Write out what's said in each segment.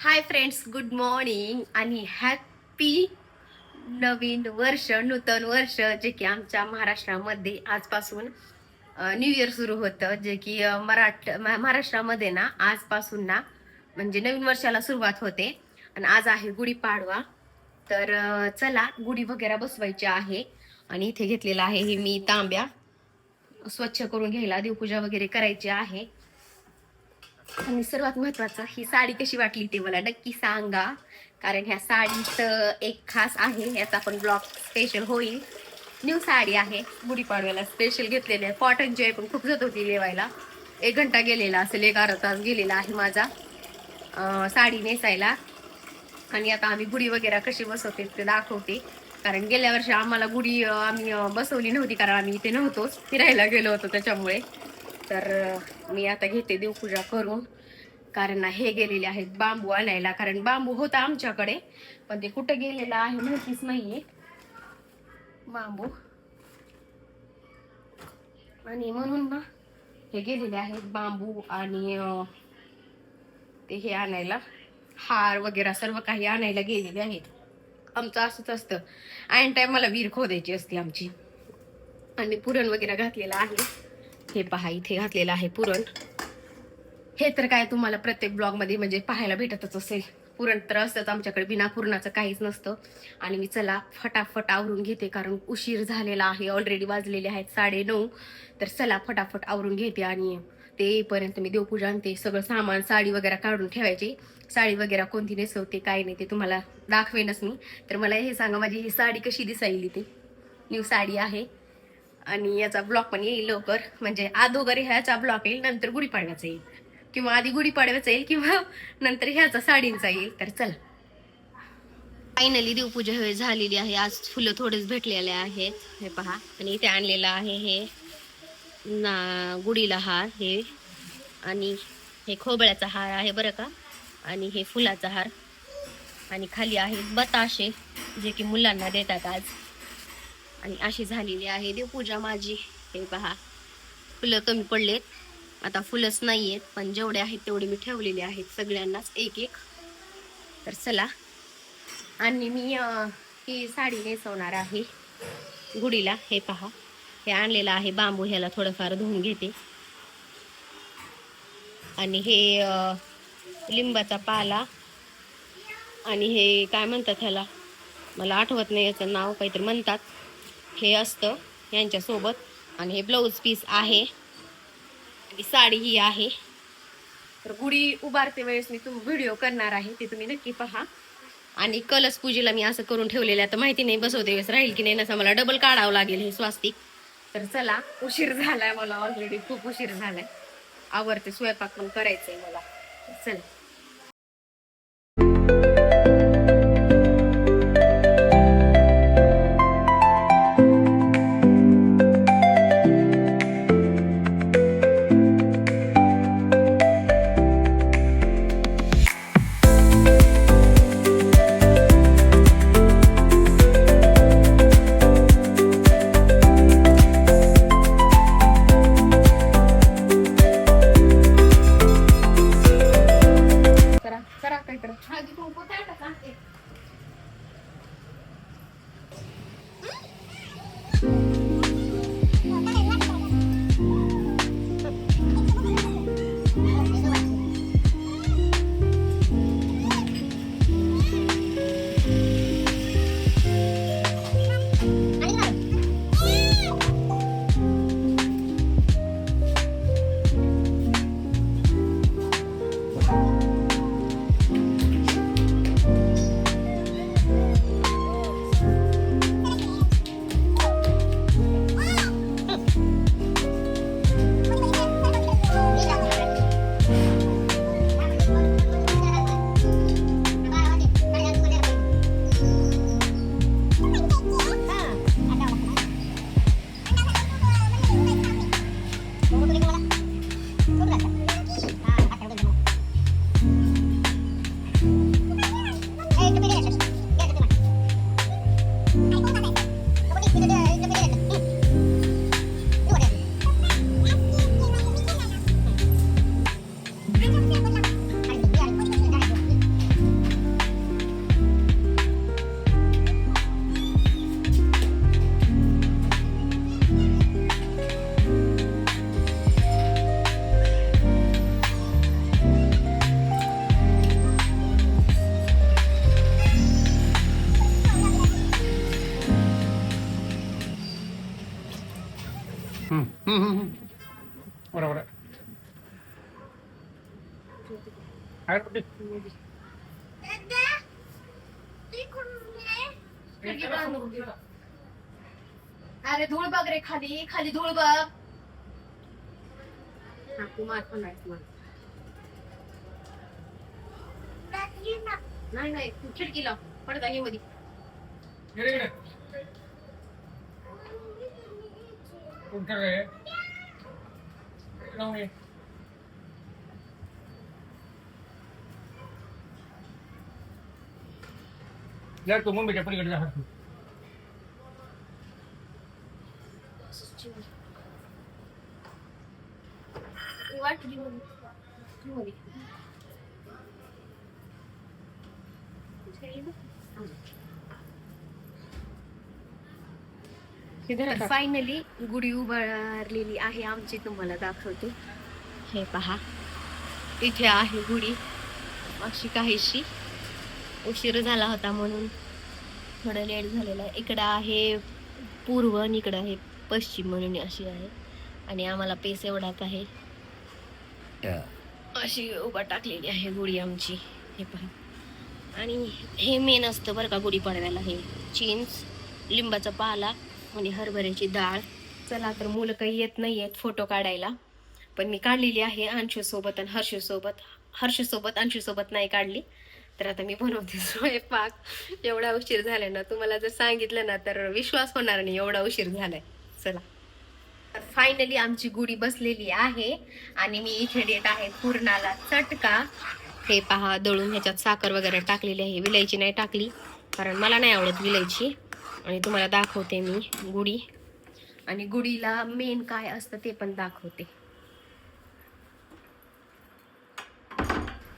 Hi friends, good morning आणि happy नवीन वर्ष, नूतन वर्ष, जे की आमच्या महाराष्ट्रामध्ये आजपासून न्यू इयर सुरू होतं. जे की महाराष्ट्रामध्ये ना आजपासून ना म्हणजे नवीन वर्षाला सुरुवात होते. आणि आज आहे गुढीपाडवा. तर चला गुढी वगैरे बसवायची आहे. आणि इथे घेतलेला आहे हे मी तांब्या स्वच्छ करून घ्यायला, देवपूजा वगैरे करायची आहे. आणि सर्वात महत्वाचं, ही साडी कशी वाटली ते मला नक्की सांगा, कारण ह्या साडीत एक खास आहे. याचा पण ब्लॉग स्पेशल होईल. न्यू साडी आहे, गुढीपाडव्याला स्पेशल घेतलेली आहे. कॉटनची आहे, पण खूप जत होती लेवायला. 1 घंटा गेलेला असेल, 1 अर्धा तास गेलेला आहे माझा साडी नेसायला. आणि आता आम्ही गुढी वगैरे कशी बसवते ते दाखवते. कारण गेल्या वर्षी आम्हाला गुढी आम्ही बसवली नव्हती, कारण आम्ही इथे नव्हतोच, फिरायला गेलो होतो त्याच्यामुळे. तर मी आता घेते देवपूजा करून. कारण हे गेलेले आहेत बांबू आणायला, कारण बांबू होता आमच्याकडे, पण ते कुठे गेलेला आहे माहितीच नाहीये बांबू. आणि म्हणून ना हे गेलेले आहेत बांबू. आणि ते हे आणायला, हार वगैरे सर्व काही आणायला गेलेले आहेत. आमचं असंच असतं, ऐन टाइमला विहीर खोदायची असते आमची. आणि पुरण वगैरे घातलेलं आहे. हे पहा, इथे घातलेलं आहे पुरण. हे तर काय तुम्हाला प्रत्येक ब्लॉग मध्ये म्हणजे पाहायला भेटतच असेल. पुरण तर असतंच आमच्याकडे, बिना पुरणाचं काहीच नसतं. आणि मी चला फटाफट आवरून घेते, कारण उशीर झालेला आहे. ऑलरेडी वाजलेले आहेत 9:30. तर चला फटाफट आवरून घेते. आणि ते येईपर्यंत मी देवपूजा आणि ते सगळं सामान, साडी वगैरे काढून ठेवायची. साडी वगैरे कोणती नेसवते काय नाही ते तुम्हाला दाखवेनच मी. तर मला हे सांगा, माझी ही साडी कशी दिसायली. ते न्यू साडी आहे. आणि याचा ब्लॉग पण येईल लवकर, म्हणजे अगोदर ह्याचा ब्लॉग येईल, नंतर गुढीपाडव्याचा येईल, किंवा आधी गुढीपाडव्याचा येईल, किंवा नंतर ह्याचा साडींचा येईल. तर चला, फायनली देवपूजा झालेली आहे. आज फुलं थोडेच भेटलेले आहेत, हे पहा. आणि इथे आणलेलं आहे हे गुढीला हार, हे. आणि हे खोबळ्याचा हार आहे बरं का. आणि हे फुलाचा हार. आणि खाली आहे बताशे, जे की मुलांना देतात आज. आणि अशी झालेली आहे देवपूजा माझी. हे पहा, फुलं कमी पडलेत, आता फुलंच नाहीयेत, पण जेवढे आहेत तेवढे मी ठेवलेले आहेत सगळ्यांनाच एक एक. तर चला, आणि मी ही साडी नेसवणार आहे गुढीला. हे पहा, हे आणलेलं आहे बांबू, ह्याला थोडंफार धुवून घेते. आणि हे लिंबाचा पाला. आणि हे काय म्हणतात ह्याला, मला आठवत नाही याचं नाव, काहीतरी म्हणतात, हे असतं यांच्यासोबत. आणि हे ब्लाऊज पीस आहे. आणि साडी ही आहे. तर गुढी उभारते वेळेस मी व्हिडिओ करणार आहे, ते तुम्ही नक्की पहा. आणि कलश पूजेला मी असं करून ठेवलेलं आहे. आता माहिती नाही बसवते वेळेस राहील की नाही, नसं मला डबल काढावं लागेल हे स्वास्तिक. तर चला, उशीर झालाय मला, ऑलरेडी खूप उशीर झालाय. आवरते, स्वयंपाक पण करायचंय मला. चला. बरोबर अरे धूळ बघ रे, खाली खाली धूळ बघ. नाही नाही, तू खिडकीला पडदा हे मध्ये. यार तू मुंबईच्या पलीकडे जा. वाटली मध्ये. फायनली गुढी उभारलेली आहे आमची, तुम्हाला दाखवते. हे पहा, इथे आहे गुढी. अशी काहीशी उशीर झाला होता म्हणून थोडं लेट झालेलं आहे. इकडं आहे पूर्व आणि इकडं आहे पश्चिम म्हणून अशी आहे. आणि आम्हाला पेस एवढाच आहे. अशी उभा टाकलेली आहे गुढी आमची. हे पहा, आणि हे मेन असतं बरं का गुढी पाडव्याला. हे चिंच, लिंबाचा पाला आणि हरभऱ्याची डाळ. चला तर मुलं काही येत नाही आहेत फोटो काढायला, पण मी काढलेली आहे अंशूसोबत आणि हर्षूसोबत. हर्षूसोबत, अंशूसोबत नाही काढली. तर आता मी बनवते स्वयंपाक. एवढा उशीर झालाय ना, तुम्हाला जर सांगितलं ना तर विश्वास होणार नाही, एवढा उशीर झालाय. चला, तर फायनली आमची गुढी बसलेली आहे. आणि मी इथे देत आहे पुरणाला चटका. हे पहा, दळून ह्याच्यात साखर वगैरे टाकलेली आहे. विलायची नाही टाकली कारण मला नाही आवडत विलायची. आणि तुम्हाला दाखवते मी गुढी, आणि गुढीला मेन काय असतं ते पण दाखवते.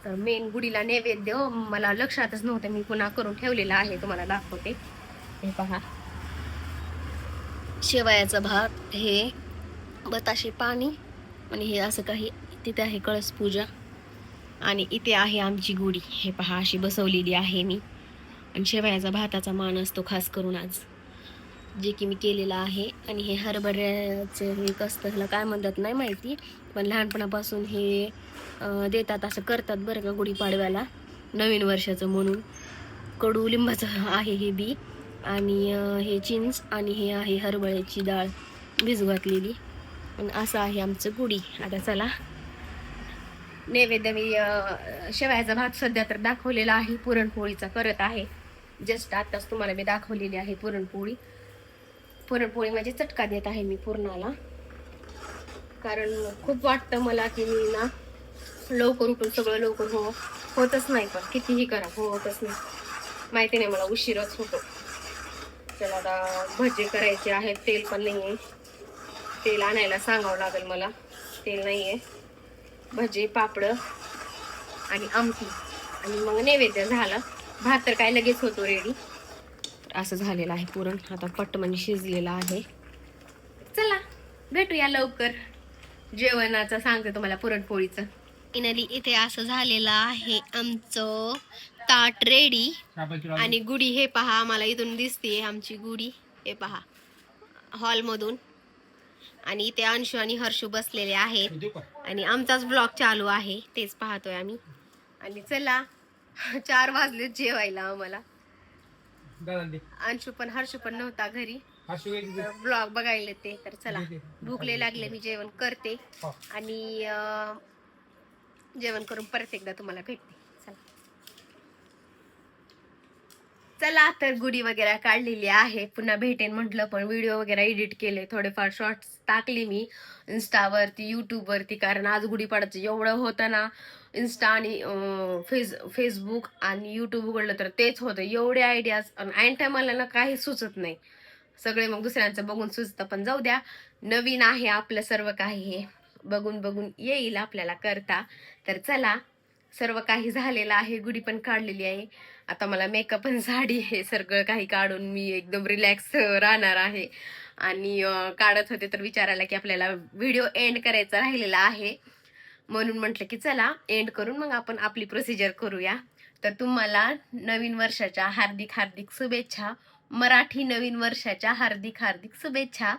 तर मेन गुढीला नैवेद्य मला लक्षातच नव्हतं, मी पुन्हा करून ठेवलेला आहे, तुम्हाला दाखवते. हे पहा, शेवयाचा भात, हे बताशे पाणी, आणि हे असं काही. तिथे आहे कळस पूजा, आणि इथे आहे आमची गुढी. हे पहा, अशी बसवलेली आहे मी. आणि शेवयाचा भाताचा मान असतो खास करून आज, जे की मी केलेला आहे. आणि हे हरभऱ्याचं हे कसं, ह्याला काय म्हणतात नाही माहिती, पण लहानपणापासून हे देतात, असं करतात बरं का गुढीपाडव्याला, नवीन वर्षाचं म्हणून. कडू लिंबाचं आहे हे बी, आणि हे चिंच, आणि हे आहे हरभऱ्याची डाळ भिजू घातलेली. आणि असं आहे आमचं गुढी. आता चला, नैवेद्य मी शेवयाचा भात सध्या तर दाखवलेला आहे, पुरणपोळीचा करत आहे. जस्ट आताच तुम्हाला मी दाखवलेली आहे पुरणपोळी. पुरणपोळी म्हणजे चटका देत आहे मी पुरणाला, कारण खूप वाटतं मला की मी ना लवकर उठून सगळं लवकर होतच नाही, पण कितीही करा होतच नाही. माहिती नाही, मला उशीरच होतो. चला, आता भजे करायचे आहेत, तेल पण नाही आहे. तेल आणायला सांगावं लागेल मला, तेल नाही आहे. भजे, पापड आणि आमटी, आणि मग नैवेद्य झालं. भात तर काय लगेच होतो रेडी. असं झालेलं आहे पुरण. आता पटमन शिजलेलं आहे. चला, भेटूया लवकर. जेवणाचं सांगते तुम्हाला, पुरणपोळीचं. फायनली इथे असं झालेलं आहे आमचं ताट रेडी. आणि गुढी हे पहा, आम्हाला इथून दिसते आमची गुढी. हे पहा, हॉल मधून. आणि इथे अंशू आणि हर्षू बसलेले आहेत, आणि आमचाच ब्लॉग चालू आहे, तेच पाहतोय आम्ही. आणि चला, 4 वाजले जेवायला आम्हाला. अंशू पण हर्षू पण नव्हता घरी, ब्लॉग बघायला ते. तर चला, भूकले लागले, मी जेवण करते, आणि जेवण करून परत एकदा तुम्हाला भेटते. चला, तर गुढी वगैरे काढलेली आहे, पुन्हा भेटेन म्हटलं, पण व्हिडिओ वगैरे एडिट केले, थोडेफार शॉर्ट्स टाकले मी इंस्टावरती, युट्यूबवरती. कारण आज गुढीपाडाचं एवढं होतं ना, इंस्टा आणि फेसबुक आणि युट्यूब उघडलं तर तेच होतं, एवढे आयडियाज. ऐन टायमाला ना काही सुचत नाही, सगळे मग दुसऱ्यांचं बघून सुचतं. पण जाऊ द्या, नवीन आहे आपलं सर्व काही, हे बघून बघून येईल आपल्याला करता. तर चला, सर्व काही झालेलं आहे, गुढी पण काढलेली आहे. आता मला मेकअप आणि साडी हे सगळं काही काढून मी एकदम रिलॅक्स राहणार आहे. आणि काढत होते तर विचारायला की आपल्याला व्हिडिओ एंड करायचा राहिलेला आहे, म्हणून म्हटलं की चला एंड करून मग आपण आपली प्रोसिजर करूया. तर तुम्हाला नवीन वर्षाच्या हार्दिक हार्दिक शुभेच्छा. मराठी नवीन वर्षाच्या हार्दिक हार्दिक शुभेच्छा.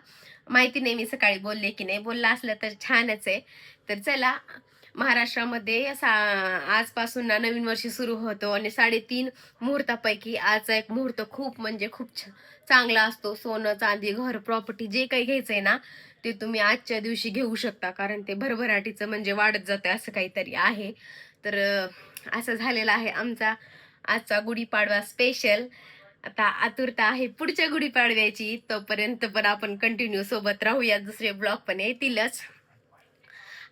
माहिती नाही मी सकाळी बोलले की नाही, बोलला असलं तर छानच आहे. तर चला, महाराष्ट्रामध्ये आजपासून ना नवीन वर्ष सुरू होतो आणि 3.5 मुहूर्तापैकी आजचा एक मुहूर्त खूप म्हणजे खूप चांगला असतो. सोनं चांदी घर प्रॉपर्टी जे काही घ्यायचंय ना ते तुम्ही आजच्या दिवशी घेऊ शकता, कारण ते भरभराटीचं म्हणजे वाढत जातं असं काहीतरी आहे. तर असं झालेलं आहे आमचा आजचा गुढीपाडवा स्पेशल. आता आतुरता आहे पुढच्या गुढीपाडव्याची, तोपर्यंत पण आपण कंटिन्यू सोबत राहूया, दुसरे ब्लॉग पण येतीलच.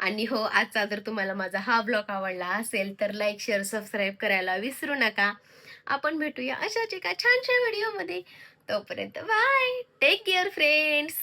आणि हो, आजचा जर तुम्हाला माझा हा ब्लॉग आवडला असेल तर लाईक शेअर सबस्क्राईब करायला विसरू नका. आपण भेटूया अशाच एका छानशा व्हिडिओमध्ये. तोपर्यंत बाय, टेक केअर फ्रेंड्स.